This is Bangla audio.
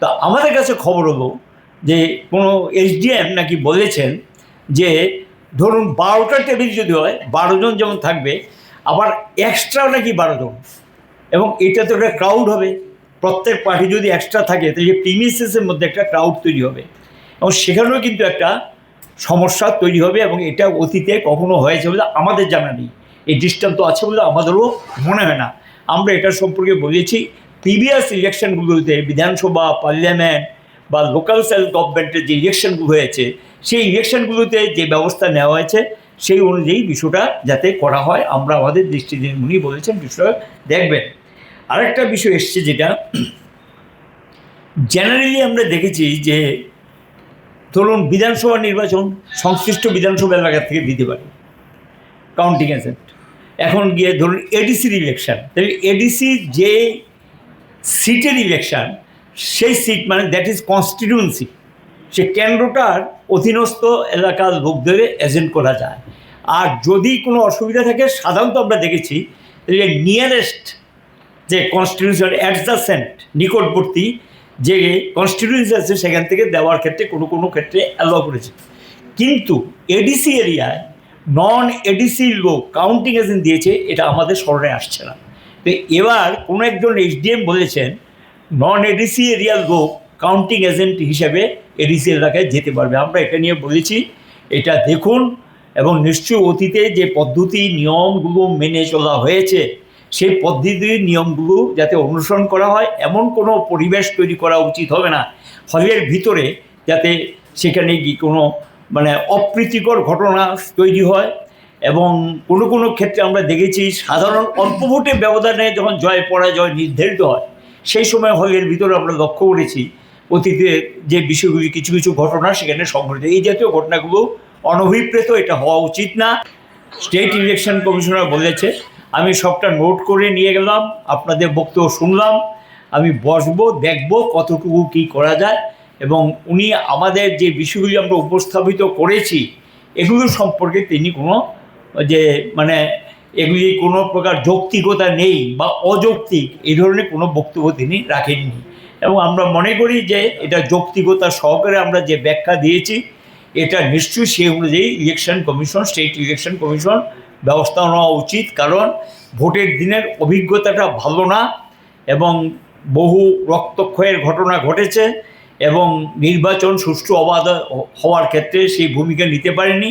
তো আমাদের কাছে খবর হলো যে কোনো এসডিএম নাকি বলেছেন যে ধরুন 12টা টেবিল যদি হয় 12 জন যেমন থাকবে, আবার এক্সট্রা নাকি 12 জন, এবং এটা তো একটা ক্রাউড হবে। প্রত্যেক পার্টি যদি এক্সট্রা থাকে তাহলে প্রিমিসেসের মধ্যে একটা ক্রাউড তৈরি হবে, এবং সেখানেও কিন্তু একটা সমস্যা তৈরি হবে, এবং এটা অতীতে কখনো হয়েছে বলে আমাদের জানা নেই। এই দৃষ্টান্ত আছে বলে আমাদেরও মনে হয় না। আমরা এটা সম্পর্কে বলেছি প্রিভিয়াস ইলেকশনগুলোতে, বিধানসভা, পার্লামেন্ট বা লোকাল সেলফ গভর্নমেন্টের যে ইলেকশনগুলো হয়েছে, সেই ইলেকশনগুলোতে যে ব্যবস্থা নেওয়া হয়েছে সেই অনুযায়ী বিষয়টা যাতে করা হয় আমরা আমাদের দৃষ্টিতে, উনি বলেছেন বিষয় দেখবেন। আরেকটা বিষয় এসছে যেটা জেনারেলি আমরা দেখেছি যে ধরুন বিধানসভা নির্বাচন সংশ্লিষ্ট বিধানসভা এলাকা থেকে দিতে পারে কাউন্টিং এজেন্ট। এখন গিয়ে ধরুন এডিসির ইলেকশন, তাহলে এডিসি যে সিটের ইলেকশন, সেই সিট মানে দ্যাট ইজ কনস্টিটিউয়েন্সি, সে কেন্দ্রটার অধীনস্থ এলাকার লোকদের এজেন্ট করা যায়। আর যদি কোনো অসুবিধা থাকে সাধারণত আমরা দেখেছি যে নিয়ারেস্ট যে কনস্টিটিউশন অ্যাডজাসেন্ট, নিকটবর্তী যে কনস্টিটিউয়েন্সি আছে সেখান থেকে দেওয়ার ক্ষেত্রে কোনো কোনো ক্ষেত্রে অ্যালাউ করেছে। কিন্তু এডিসি এরিয়ায় নন এডিসি লোক কাউন্টিং এজেন্ট দিয়েছে, এটা আমাদের স্মরণে আসছে না। তো এবার কোনো একজন এসডিএম বলেছেন নন এডিসি এরিয়ার লোক কাউন্টিং এজেন্ট হিসেবে এডিসি এলাকায় যেতে পারবে। আমরা এটা নিয়ে বলেছি এটা দেখুন, এবং নিশ্চয়ই অতীতে যে পদ্ধতি নিয়মগুলো মেনে চলা হয়েছে সেই পদ্ধতির নিয়মগুলো যাতে অনুসরণ করা হয়, এমন কোনো পরিবেশ তৈরি করা উচিত হবে না হলের ভিতরে যাতে সেখানে গিয়ে কোনো মানে অপ্রীতিকর ঘটনা তৈরি হয়। এবং কোনো কোনো ক্ষেত্রে আমরা দেখেছি সাধারণ অল্প ভোটের ব্যবধানে যখন জয় পরাজয় নির্ধারিত হয়, সেই সময় হলের ভিতরে আমরা লক্ষ্য করেছি অতীতে যে বিষয়গুলি কিছু কিছু ঘটনা সেখানে সংঘটিত, এই জাতীয় ঘটনাগুলো অনভিপ্রেত, এটা হওয়া উচিত না। স্টেট ইলেকশন কমিশনার বলেছে, আমি সবটা নোট করে নিয়ে গেলাম, আপনাদের বক্তব্য শুনলাম, আমি বসবো দেখব কতটুকু কী করা যায়, এবং উনি আমাদের যে বিষয়গুলি আমরা উপস্থাপিত করেছি এগুলো সম্পর্কে তিনি কোনো যে মানে এগুলি কোনো প্রকার যৌক্তিকতা নেই বা অযৌক্তিক এই ধরনের কোনো বক্তব্য তিনি রাখেননি, এবং আমরা মনে করি যে এটা যৌক্তিকতা সহকারে আমরা যে ব্যাখ্যা দিয়েছি এটা নিশ্চয়ই সেই অনুযায়ী election commission, state election commission ব্যবস্থা নেওয়া উচিত। কারণ ভোটের দিনের অভিজ্ঞতাটা ভালো না, এবং বহু রক্তক্ষয়ের ঘটনা ঘটেছে, এবং নির্বাচন সুষ্ঠু অবাধ হওয়ার ক্ষেত্রে সেই ভূমিকা নিতে পারেনি।